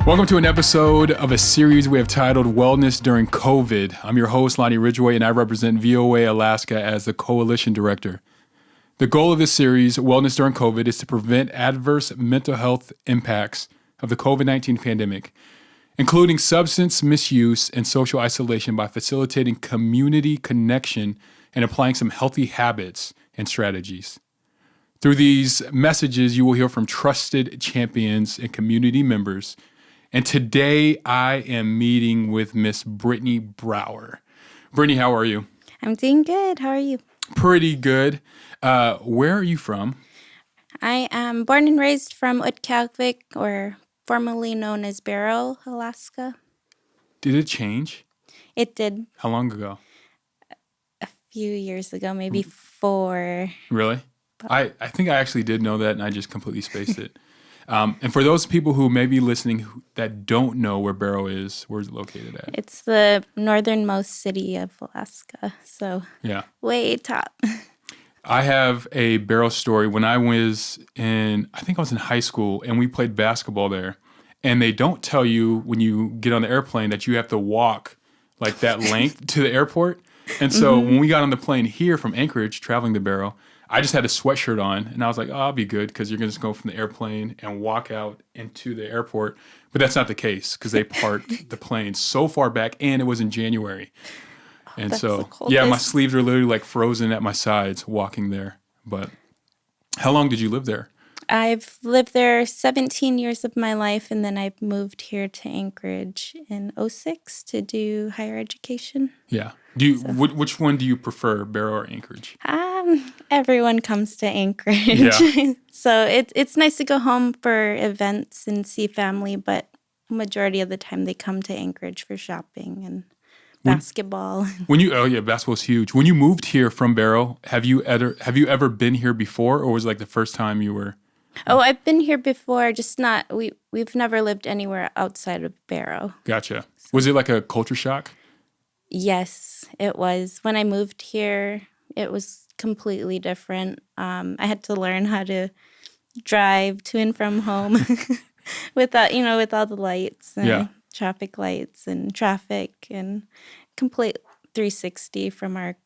Welcome to an episode of a series we have titled Wellness During COVID. I'm your host, Lonnie Ridgeway, and I represent VOA Alaska as the Coalition Director. The goal of this series, Wellness During COVID, is to prevent adverse mental health impacts of the COVID-19 pandemic, including substance misuse and social isolation, by facilitating community connection and applying some healthy habits and strategies. Through these messages, you will hear from trusted champions and community members. And today I am meeting with Miss Britt'Nee Brower. Brittany, how are you? I'm doing good. How are you? Pretty good. Where are you from? I am born and raised from Kivliqtaruq, or formerly known as Barrow, Alaska. Did it change? It did. How long ago? A few years ago, maybe 4. Really? I think I actually did know that, and I just completely spaced it. And for those people who may be listening that don't know where Barrow is, where's it located at? It's the northernmost city of Alaska, so way top. I have a Barrow story. When I was I think I was in high school, and we played basketball there. And they don't tell you when you get on the airplane that you have to walk like that length to the airport. And so when we got on the plane here from Anchorage, traveling to Barrow, I just had a sweatshirt on, and I was like, oh, I'll be good because you're going to just go from the airplane and walk out into the airport. But that's not the case because they parked the plane so far back, and it was in January. And that's so, my sleeves were literally like frozen at my sides walking there. But how long did you live there? I've lived there 17 years of my life, and then I moved here to Anchorage in 2006 to do higher education. Yeah. Which one do you prefer, Barrow or Anchorage? Everyone comes to Anchorage. Yeah. So it's nice to go home for events and see family, but majority of the time they come to Anchorage for shopping and basketball. Basketball's huge. When you moved here from Barrow, have you ever been here before, or was it like the first time you were? Oh, I've been here before, just not, we've never lived anywhere outside of Barrow. Gotcha. Was it like a culture shock? Yes, it was. When I moved here, it was completely different. I had to learn how to drive to and from home with all the lights and traffic lights and traffic, and complete 360 from our,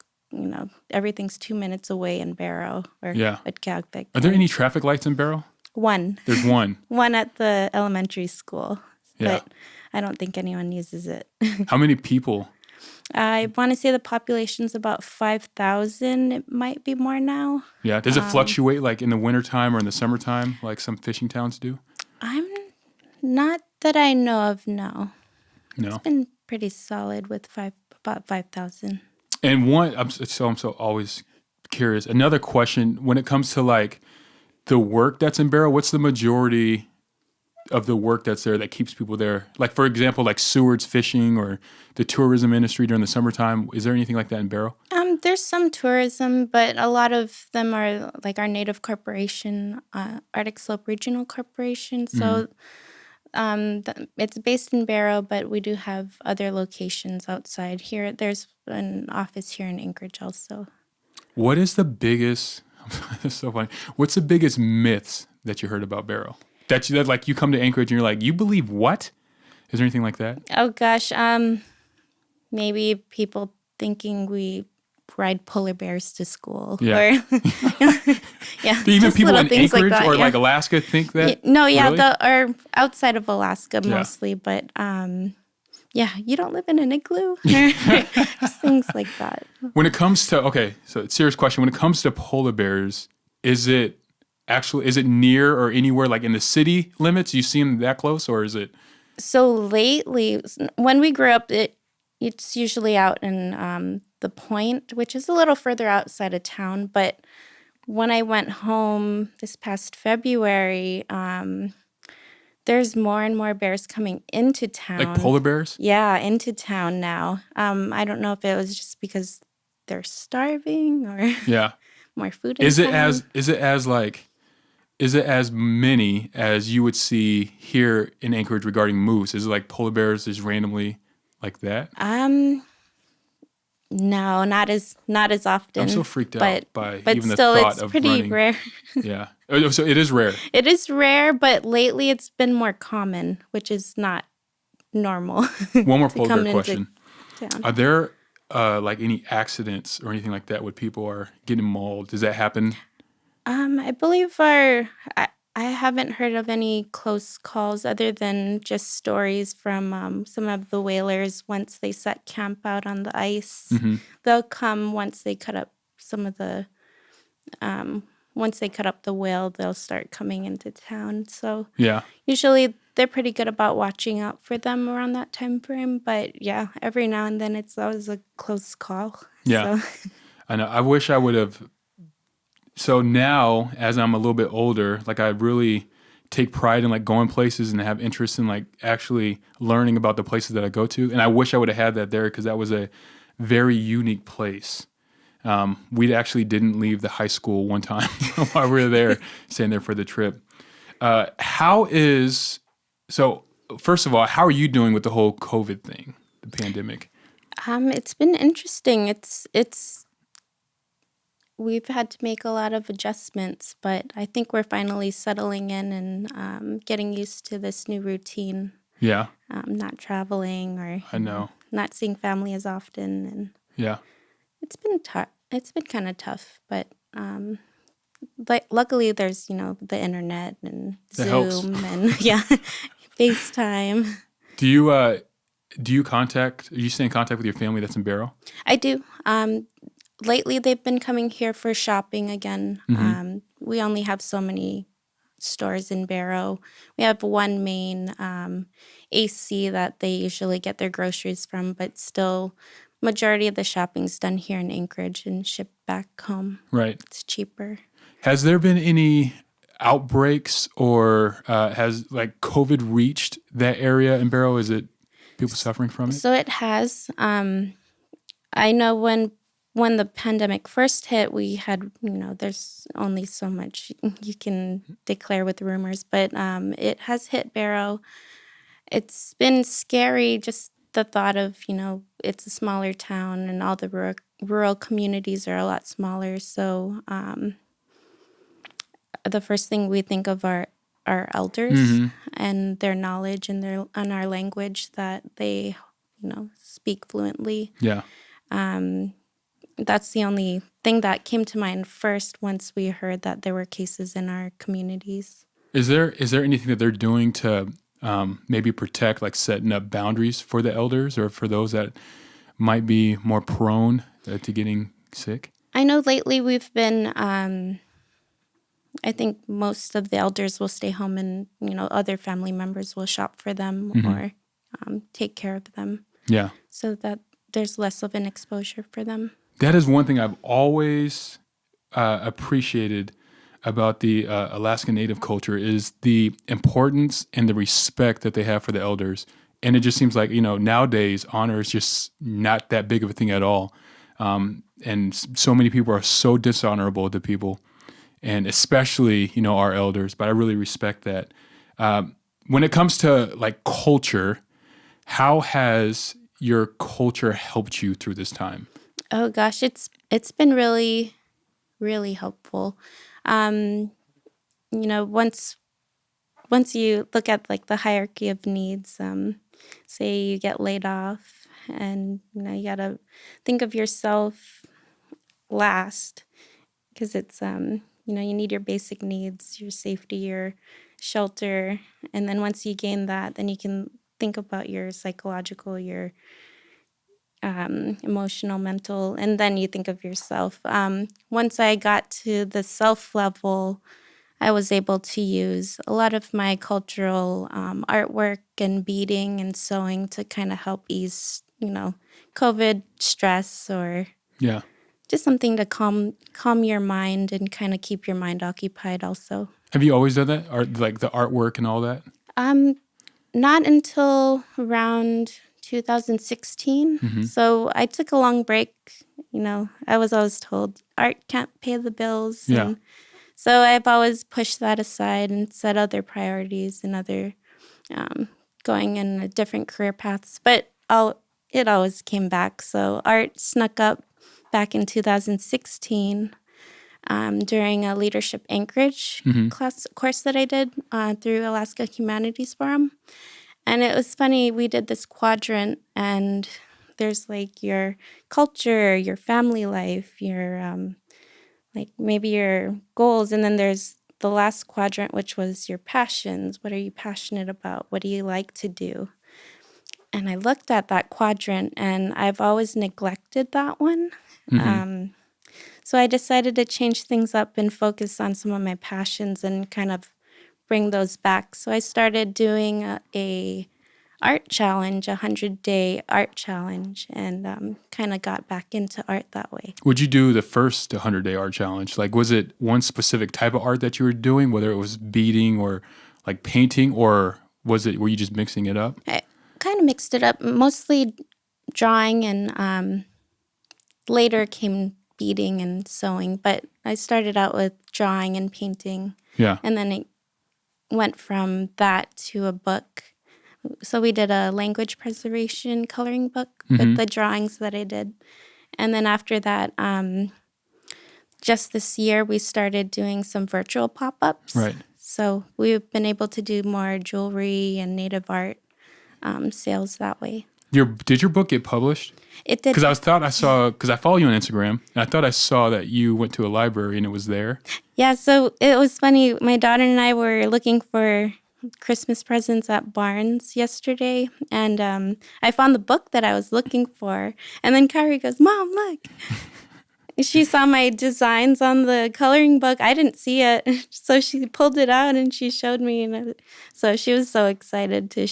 everything's 2 minutes away in Barrow or at Caltech. Are there any traffic lights in Barrow? One. There's one. One at the elementary school, but I don't think anyone uses it. How many people? I want to say the population's about 5,000. It might be more now. Yeah. Does it fluctuate like in the wintertime or in the summertime like some fishing towns do? I'm not that I know of, no. No. It's been pretty solid with about 5,000. And I'm so always curious. Another question, when it comes to like the work that's in Barrow, what's the majority of the work that's there that keeps people there? Like, for example, like Seward's fishing or the tourism industry during the summertime. Is there anything like that in Barrow? There's some tourism, but a lot of them are like our native corporation, Arctic Slope Regional Corporation. So it's based in Barrow, but we do have other locations outside here. There's an office here in Anchorage also. What is the biggest, it's so funny, what's the biggest myths that you heard about Barrow? That like you come to Anchorage and you're like, you believe what? Is there anything like that? Oh gosh, maybe people thinking we ride polar bears to school. Yeah. Or, Do even people in Anchorage like or like Alaska think that? No, really? Or outside of Alaska mostly, but you don't live in an igloo. Just things like that. When it comes to, serious question. When it comes to polar bears, is it near or anywhere like in the city limits? You see them that close, or is it? So lately, when we grew up, it's usually out in the Point, which is a little further outside of town. But when I went home this past February, there's more and more bears coming into town. Like polar bears? Yeah, into town now. I don't know if it was just because they're starving or more food. Is it as many as you would see here in Anchorage regarding moose? Is it like polar bears just randomly like that? No, not as often. I'm so freaked out by but even the still, thought it's of pretty running. rare. Yeah. Oh, so it is rare. It is rare, but lately it's been more common, which is not normal. One more to polar come bear into question. town. Are there like any accidents or anything like that where people are getting mauled? Does that happen? I believe I haven't heard of any close calls other than just stories from some of the whalers once they set camp out on the ice. Mm-hmm. They'll come once they cut up once they cut up the whale, they'll start coming into town. So Yeah. usually they're pretty good about watching out for them around that time frame. But yeah, every now and then it's always a close call. Yeah. So. I know. I wish I would have. So now, as I'm a little bit older, like I really take pride in like going places and have interest in like actually learning about the places that I go to. And I wish I would have had that there because that was a very unique place. We actually didn't leave the high school one time while we were there, staying there for the trip. So first of all, how are you doing with the whole COVID thing, the pandemic? It's been interesting. We've had to make a lot of adjustments, but I think we're finally settling in and getting used to this new routine. Yeah, Not traveling or I know. not seeing family as often, and Yeah. it's been tough. It's been kind of tough, but luckily there's the internet and That helps. Zoom and FaceTime. Do you stay in contact with your family that's in Barrow? I do. Lately, they've been coming here for shopping again. Mm-hmm. We only have so many stores in Barrow. We have one main AC that they usually get their groceries from, but still, majority of the shopping's done here in Anchorage and shipped back home. Right. It's cheaper. Has there been any outbreaks or has like COVID reached that area in Barrow? Is it people suffering from it? So it has. I know when the pandemic first hit, we had, there's only so much you can declare with rumors, but it has hit Barrow. It's been scary, just the thought of, it's a smaller town and all the rural communities are a lot smaller. So the first thing we think of are our elders Mm-hmm. and their knowledge and our language that they, speak fluently. Yeah. That's the only thing that came to mind first once we heard that there were cases in our communities. Is there anything that they're doing to maybe protect, like setting up boundaries for the elders or for those that might be more prone to getting sick? I know lately we've been, I think most of the elders will stay home and, other family members will shop for them Mm-hmm. or take care of them. Yeah. So that there's less of an exposure for them. That is one thing I've always appreciated about the Alaska Native culture is the importance and the respect that they have for the elders. And it just seems like, nowadays honor is just not that big of a thing at all. And so many people are so dishonorable to people, and especially, our elders. But I really respect that. When it comes to like culture, how has your culture helped you through this time? Oh gosh, it's been really, really helpful. Once you look at like the hierarchy of needs, say you get laid off, and you gotta think of yourself last, because it's you need your basic needs, your safety, your shelter, and then once you gain that, then you can think about your psychological, your emotional, mental, and then you think of yourself. Once I got to the self level, I was able to use a lot of my cultural artwork and beading and sewing to kind of help ease, COVID stress or Yeah. just something to calm your mind and kind of keep your mind occupied also. Have you always done that? Art, like the artwork and all that? Not until around 2016. Mm-hmm. So I took a long break. I was always told art can't pay the bills. Yeah. And so I've always pushed that aside and set other priorities and other going in different career paths. But it always came back. So art snuck up back in 2016 during a leadership Anchorage course that I did through Alaska Humanities Forum. And it was funny, we did this quadrant, and there's like your culture, your family life, your like maybe your goals, and then there's the last quadrant, which was your passions. What are you passionate about? What do you like to do? And I looked at that quadrant, and I've always neglected that one. So I decided to change things up and focus on some of my passions and kind of bring those back. So I started doing a art challenge, 100-day art challenge, and kind of got back into art that way. Would you do the first 100-day art challenge? Like, was it one specific type of art that you were doing, whether it was beading or like painting, or were you just mixing it up? I kind of mixed it up, mostly drawing, and later came beading and sewing. But I started out with drawing and painting. Yeah. And then it went from that to a book. So we did a language preservation coloring book with the drawings that I did. And then after that, just this year, we started doing some virtual pop-ups. Right. So we've been able to do more jewelry and native art sales that way. Did your book get published? It did. Because I follow you on Instagram, and I thought I saw that you went to a library and it was there. Yeah, so it was funny. My daughter and I were looking for Christmas presents at Barnes yesterday, and I found the book that I was looking for. And then Kyrie goes, "Mom, look." She saw my designs on the coloring book. I didn't see it, so she pulled it out and she showed me. And so she was so excited to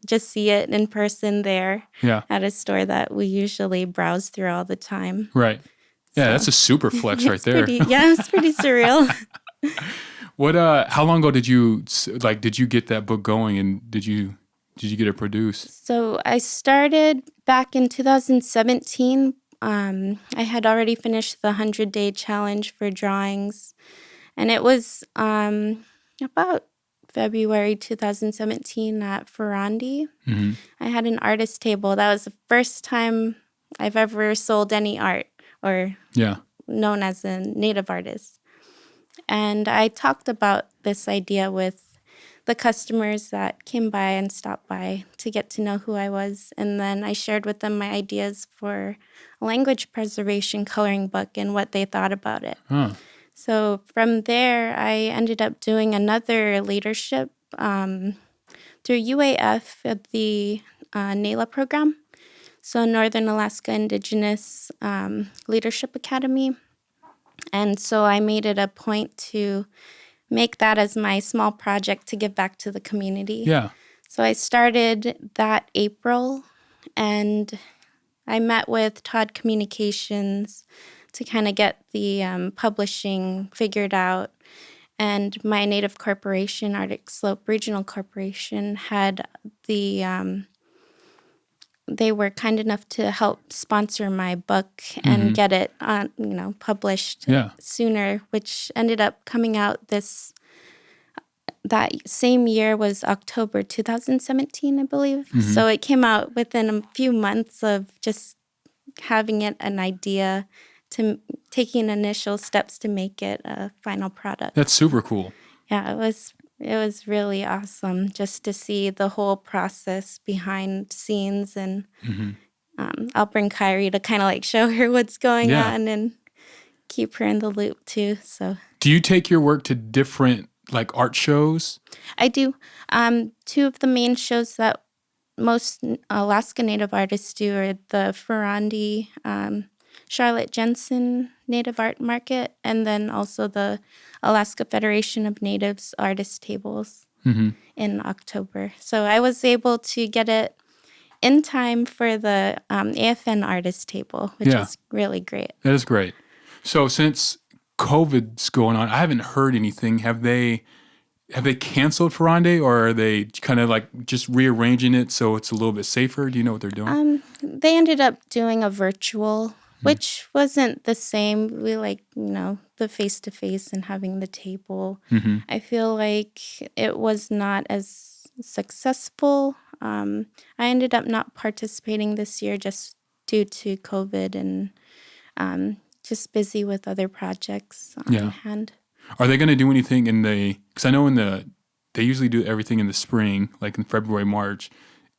just see it in person there at a store that we usually browse through all the time. Right. Yeah, that's a super flex right there. It's pretty surreal. How long ago did you get that book going, and did you get it produced? So I started back in 2017. I had already finished the 100-day challenge for drawings, and it was about February 2017 at Rondae. I had an artist table. That was the first time I've ever sold any art, or known as a native artist. And I talked about this idea with the customers that came by and stopped by to get to know who I was. And then I shared with them my ideas for a language preservation coloring book and what they thought about it. So from there, I ended up doing another leadership through UAF at the NALA program, so Northern Alaska Indigenous Leadership Academy. And so I made it a point to make that as my small project to give back to the community. Yeah. So I started that April, and I met with Todd Communications to kind of get the publishing figured out. And my native corporation, Arctic Slope Regional Corporation, had they were kind enough to help sponsor my book and get it published sooner, which ended up coming out that same year was October 2017, I believe. So it came out within a few months of just having it an idea to taking initial steps to make it a final product. That's super cool. Yeah, it was really awesome just to see the whole process behind scenes, and I'll bring Kyrie to kind of like show her what's going on and keep her in the loop too. So, do you take your work to different like art shows? I do. Two of the main shows that most Alaska Native artists do are the Rondae, Charlotte Jensen Native Art Market, and then also the Alaska Federation of Natives Artist Tables in October. So I was able to get it in time for the AFN Artist Table, which is really great. That is great. So since COVID's going on, I haven't heard anything. Have they canceled Rondae, or are they kind of like just rearranging it so it's a little bit safer? Do you know what they're doing? They ended up doing a virtual, which wasn't the same. We the face-to-face and having the table. I feel like it was not as successful. I ended up not participating this year just due to COVID and just busy with other projects on hand. Are they going to do anything because I know they usually do everything in the spring, like in February, March.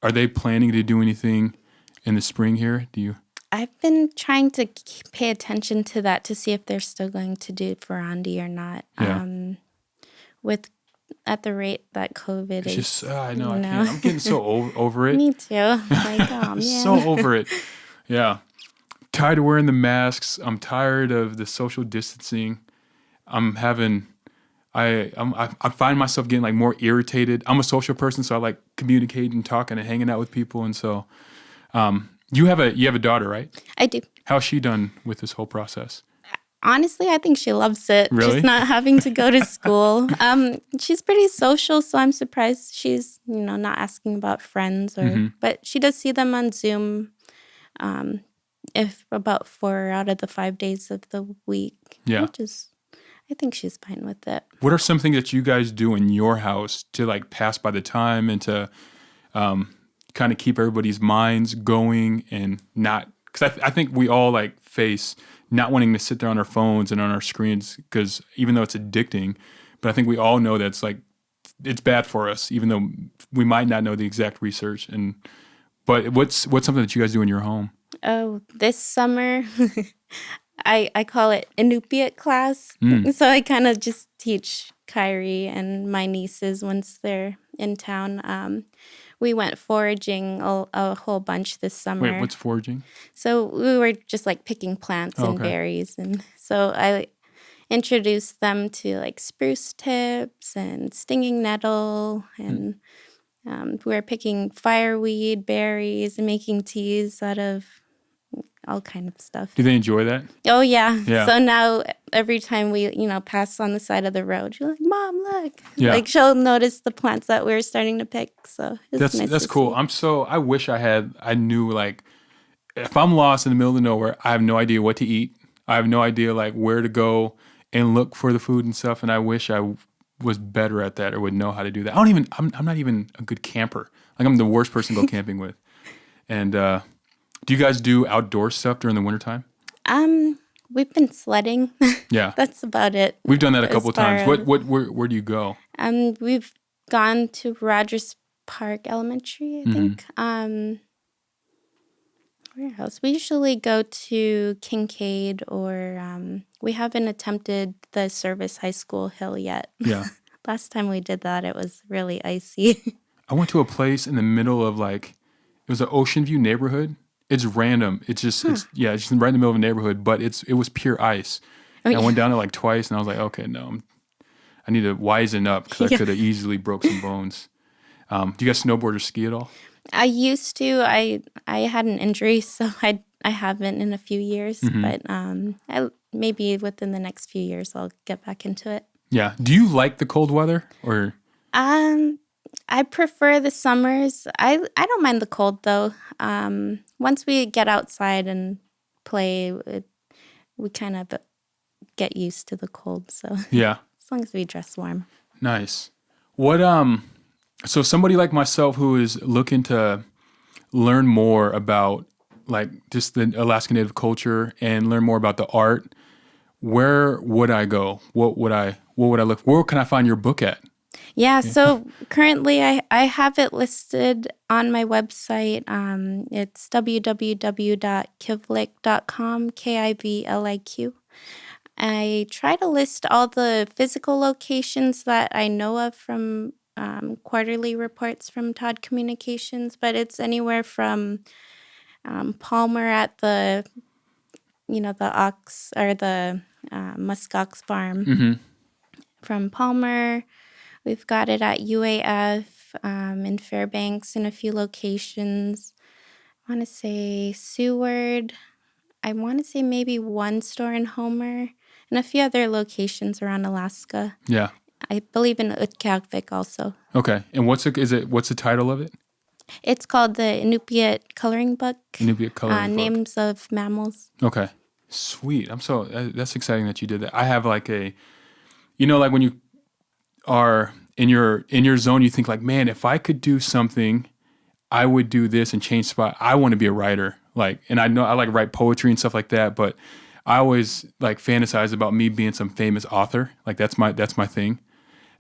Are they planning to do anything in the spring here? I've been trying to pay attention to that to see if they're still going to do Rondae or not. Yeah. At the rate that COVID is. Just, I know, I can't. I'm getting so over it. Me too. Like, oh, man. So over it. Yeah. Tired of wearing the masks. I'm tired of the social distancing. I find myself getting like more irritated. I'm a social person, so I like communicating and talking and hanging out with people. And so, you have a daughter, right? I do. How's she done with this whole process? Honestly, I think she loves it. Really? Just not having to go to school. She's pretty social, so I'm surprised she's, not asking about friends but she does see them on Zoom. If about 4 out of the 5 days of the week. Yeah. I think she's fine with it. What are some things that you guys do in your house to like pass by the time and to kind of keep everybody's minds going and not, because I think we all like face not wanting to sit there on our phones and on our screens because even though it's addicting, but I think we all know that's like, it's bad for us, even though we might not know the exact research. But what's something that you guys do in your home? Oh, this summer, I call it Inupiat class. So I kind of just teach Kyrie and my nieces once they're in town. We went foraging a whole bunch this summer. Wait, what's foraging? So we were just like picking plants and berries. And so I introduced them to like spruce tips and stinging nettle. And we were picking fireweed, berries, and making teas out of all kind of stuff. Do they enjoy that? Oh, yeah. So now every time we, pass on the side of the road, you're like, Mom, look. Yeah. Like she'll notice the plants that we're starting to pick. So it's nice that's to cool. see. I wish I knew like, if I'm lost in the middle of nowhere, I have no idea what to eat. I have no idea like where to go and look for the food and stuff. And I wish I was better at that or would know how to do that. I'm not even a good camper. Like I'm the worst person to go camping with. And, do you guys do outdoor stuff during the wintertime? We've been sledding. Yeah. That's about it. We've done that a couple of times. Where do you go? We've gone to Rogers Park Elementary, I think. Where else? We usually go to Kincaid or we haven't attempted the Service High School hill yet. Yeah. Last time we did that, it was really icy. I went to a place in the middle of like, it was an Ocean View neighborhood. It's random. It's just, it's right in the middle of a neighborhood, but it was pure ice. I went down it like twice and I was like, okay, no, I need to wisen up because I could have easily broke some bones. Do you guys snowboard or ski at all? I used to. I had an injury, so I haven't in a few years, but maybe within the next few years I'll get back into it. Yeah. Do you like the cold weather or? I prefer the summers. I don't mind the cold though. Once we get outside and play, we kind of get used to the cold. So yeah, as long as we dress warm. Nice. What so somebody like myself who is looking to learn more about like just the Alaska Native culture and learn more about the art, where would I go? What would I look? Where can I find your book at? Yeah, so currently I have it listed on my website. It's www.kivliq.com, Kibliq. I try to list all the physical locations that I know of from quarterly reports from Todd Communications, but it's anywhere from Palmer at the ox or the musk ox farm. From Palmer. We've got it at UAF, in Fairbanks in a few locations. I want to say Seward. I want to say maybe one store in Homer and a few other locations around Alaska. Yeah. I believe in Utqiagvik also. Okay. And what's the title of it? It's called the Inupiat Coloring Book. Inupiat Coloring Book. Names of mammals. Okay. Sweet. That's exciting that you did that. I have like like when you are in your zone, you think like, man, if I could do something, I would do this and change spot. I want to be a writer. Like, and I know I like write poetry and stuff like that, but I always like fantasize about me being some famous author. Like that's my thing.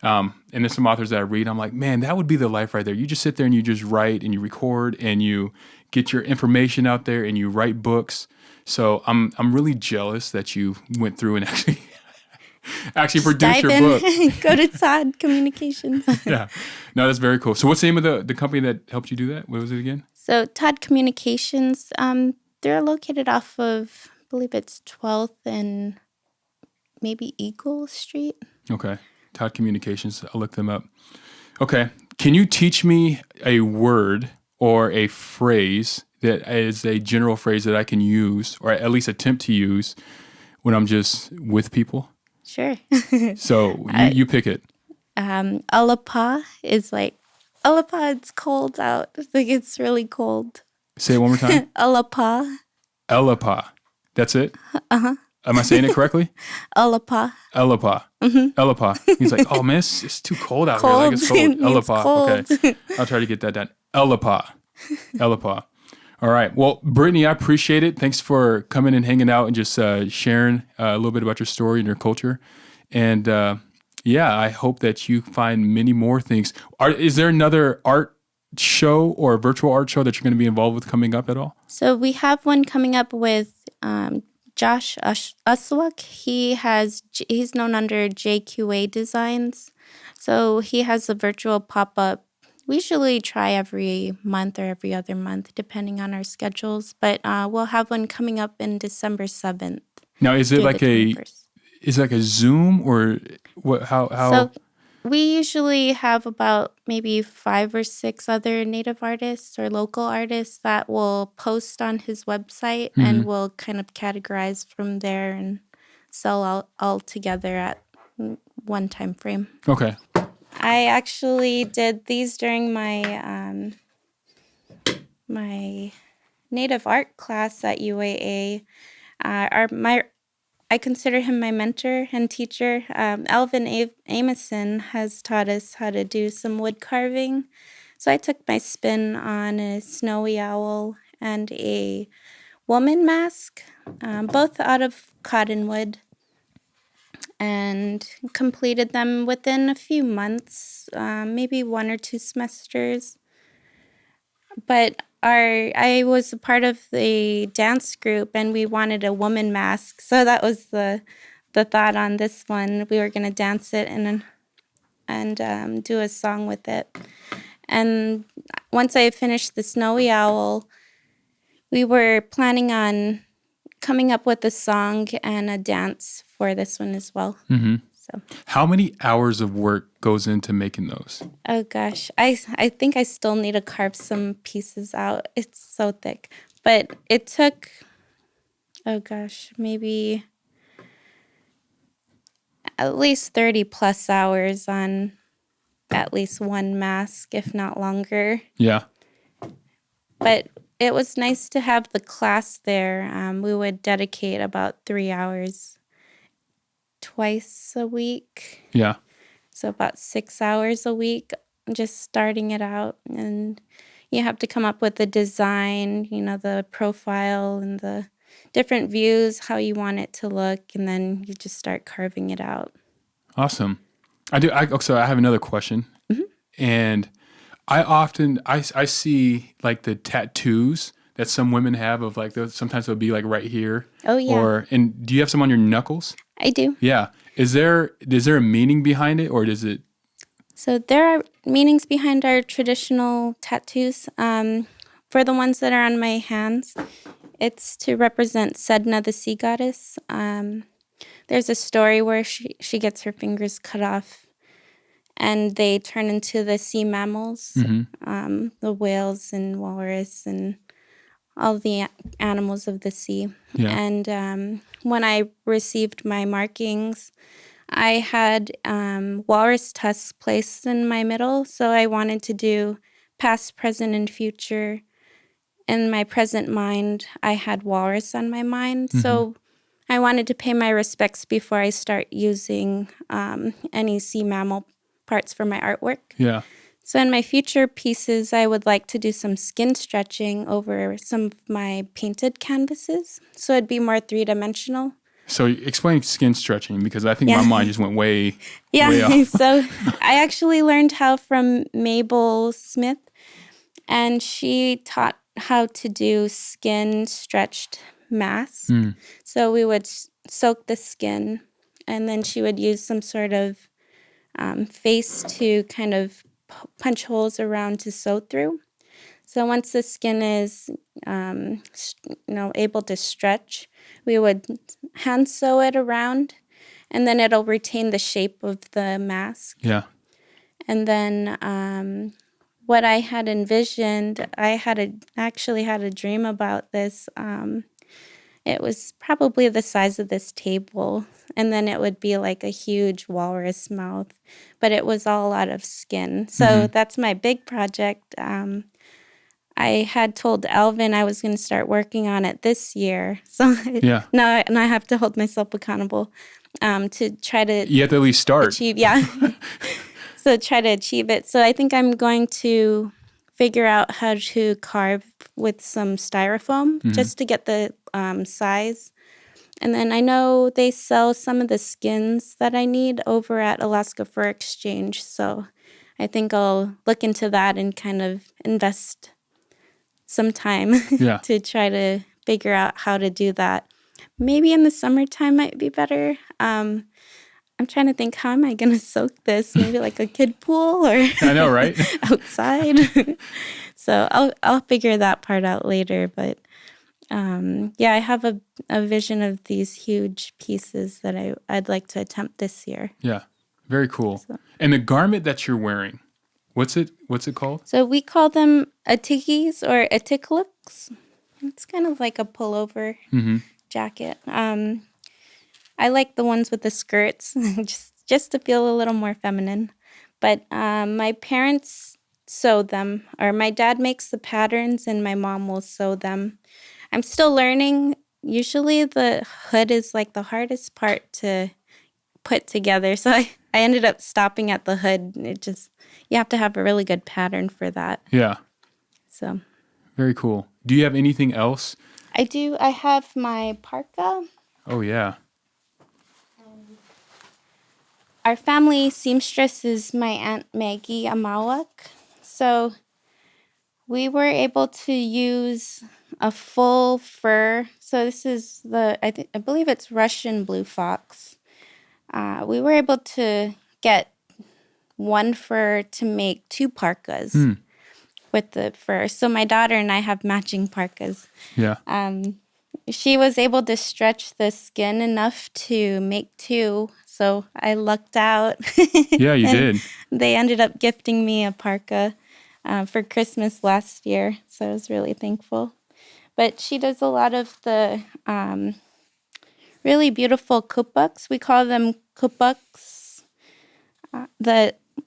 And there's some authors that I read. I'm like, man, that would be the life right there. You just sit there and you just write and you record and you get your information out there and you write books. So I'm really jealous that you went through and actually produced your book. Go to Todd Communications. Yeah, no, that's very cool. So what's the name of the company that helped you do that? What was it again? So Todd Communications, they're located off of, I believe it's 12th and maybe Eagle Street. Okay, Todd Communications. I'll look them up. Okay, can you teach me a word or a phrase that is a general phrase that I can use, or at least attempt to use, when I'm just with people? Sure. So you pick it. Alapa is like, Alapa, it's cold out. Like it's really cold. Say it one more time. Alapa. Elapa. That's it? Uh-huh. Am I saying it correctly? Alapa. Elapa. Mm-hmm. Elapa. He's like, oh man, it's too cold out here. Like it's cold. Elapa. Cold. Okay. I'll try to get that done. Elapa. Elapa. All right. Well, Brittany, I appreciate it. Thanks for coming and hanging out and just sharing a little bit about your story and your culture. And yeah, I hope that you find many more things. Is there another art show or a virtual art show that you're going to be involved with coming up at all? So we have one coming up with Josh Uswak. He's known under JQA Designs. So he has a virtual pop-up. We usually try every month or every other month, depending on our schedules. But we'll have one coming up in December 7th. Now, is it like a Zoom or what? How? So we usually have about maybe 5 or 6 other Native artists or local artists that will post on his website, and we'll kind of categorize from there and sell all together at one time frame. Okay. I actually did these during my my Native art class at UAA. I consider him my mentor and teacher. Alvin Amison has taught us how to do some wood carving. So I took my spin on a snowy owl and a woman mask, both out of cottonwood, and completed them within a few months, maybe 1 or 2 semesters. But I was a part of the dance group, and we wanted a woman mask. So that was the thought on this one. We were going to dance it and do a song with it. And once I finished the snowy owl, we were planning on coming up with a song and a dance for this one as well. Mm-hmm. So, how many hours of work goes into making those? Oh gosh, I think I still need to carve some pieces out. It's so thick, but it took, oh gosh, maybe at least 30 plus hours on at least one mask, if not longer. Yeah. But it was nice to have the class there. We would dedicate about 3 hours twice a week. Yeah. So about 6 hours a week, just starting it out. And you have to come up with the design, the profile and the different views, how you want it to look. And then you just start carving it out. Awesome. So I have another question. Mm-hmm. And I see like the tattoos that some women have of like those, sometimes they'll be like right here. Oh yeah. And do you have some on your knuckles? I do. Yeah. Is there a meaning behind it, or does it? So there are meanings behind our traditional tattoos. For the ones that are on my hands, it's to represent Sedna, the sea goddess. There's a story where she gets her fingers cut off, and they turn into the sea mammals, the whales and walrus and all the animals of the sea. Yeah. And when I received my markings, I had walrus tusks placed in my middle. So I wanted to do past, present, and future. In my present mind, I had walrus on my mind. Mm-hmm. So I wanted to pay my respects before I start using any sea mammal parts for my artwork. Yeah. So in my future pieces, I would like to do some skin stretching over some of my painted canvases. So it'd be more three-dimensional. So explain skin stretching, because I think Yeah. my mind just went way Yeah, off. so I actually learned how from Mabel Smith, and she taught how to do skin stretched masks. So we would soak the skin, and then she would use some sort of face to kind of punch holes around to sew through. So once the skin is, able to stretch, we would hand sew it around, and then it'll retain the shape of the mask. Yeah. And then what I had envisioned, I actually had a dream about this. It was probably the size of this table, and then it would be like a huge walrus mouth, but it was all out of skin. So that's my big project. I had told Alvin I was going to start working on it this year. So Yeah. now I have to hold myself accountable to try to You have to at least start. achieve. Yeah. So try to achieve it. So I think I'm going to figure out how to carve with some styrofoam just to get the size. And then I know they sell some of the skins that I need over at Alaska Fur Exchange. So I think I'll look into that and kind of invest some time Yeah. to try to figure out how to do that. Maybe in the summertime might be better. I'm trying to think, how am I going to soak this? Maybe like a kid pool or I know, right? outside. So I'll figure that part out later. But I have a vision of these huge pieces that I'd like to attempt this year. Yeah. Very cool. And the garment that you're wearing, what's it called? So we call them atikis or atikliks. It's kind of like a pullover jacket. I like the ones with the skirts, just to feel a little more feminine. But my parents sew them, or my dad makes the patterns and my mom will sew them. I'm still learning. Usually the hood is like the hardest part to put together. So I ended up stopping at the hood. You have to have a really good pattern for that. Yeah. So Very cool. Do you have anything else? I do. I have my parka. Oh, yeah. Our family seamstress is my Aunt Maggie Amawak. So we were able to use a full fur. So this is I believe it's Russian blue fox. We were able to get one fur to make 2 parkas with the fur. So my daughter and I have matching parkas. Yeah. She was able to stretch the skin enough to make 2. So I lucked out. Yeah, you did. They ended up gifting me a parka for Christmas last year. So I was really thankful. But she does a lot of the really beautiful kupuks. We call them kupuks.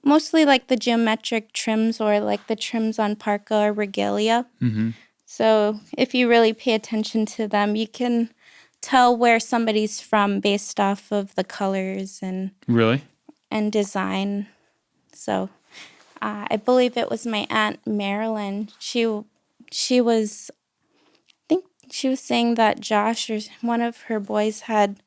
Mostly like the geometric trims or like the trims on parka or regalia. So if you really pay attention to them, you can tell where somebody's from based off of the colors and Really? and design. So I believe it was my Aunt Marilyn. She was, I think she was saying that Josh or one of her boys had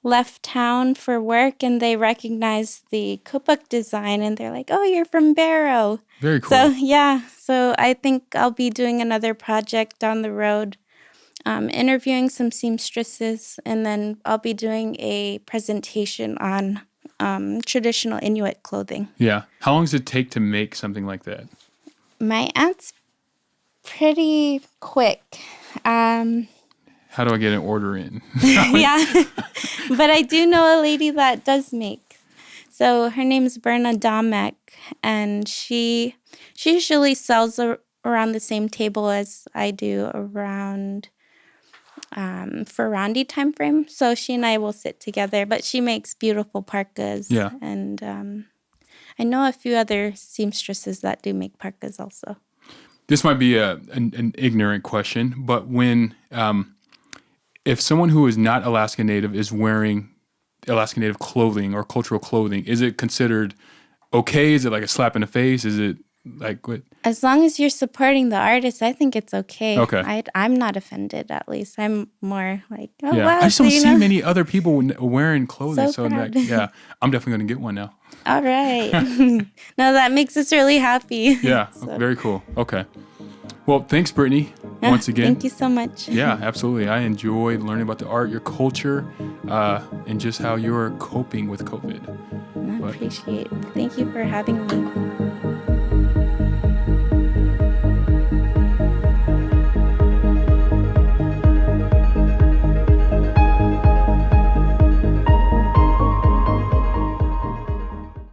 left town for work and they recognized the kupuk design and they're like, "Oh, you're from Barrow." Very cool. So yeah, so I think I'll be doing another project down the road, interviewing some seamstresses, and then I'll be doing a presentation on traditional Inuit clothing. Yeah. How long does it take to make something like that? My aunt's pretty quick. How do I get an order in? Yeah, but I do know a lady that does make. So her name's Britt'Nee, and she usually sells around the same table as I do around for Rondae time frame. So she and I will sit together, but she makes beautiful parkas. Yeah. And I know a few other seamstresses that do make parkas also. This might be an ignorant question, but when if someone who is not Alaska Native is wearing Alaska Native clothing or cultural clothing, is it considered okay? Is it like a slap in the face? Is it like what? As long as you're supporting the artist, I think it's okay. Okay. I'm not offended, at least. I'm more like, oh, Yeah. wow. I just don't so, see many other people wearing clothing. So proud. Like, yeah, I'm definitely going to get one now. All right. No, that makes us really happy. Yeah. So. Very cool. Okay. Well, thanks, Brittany, once again. Thank you so much. Yeah, absolutely. I enjoyed learning about the art, your culture, and just how you're coping with COVID. I appreciate it. Thank you for having me.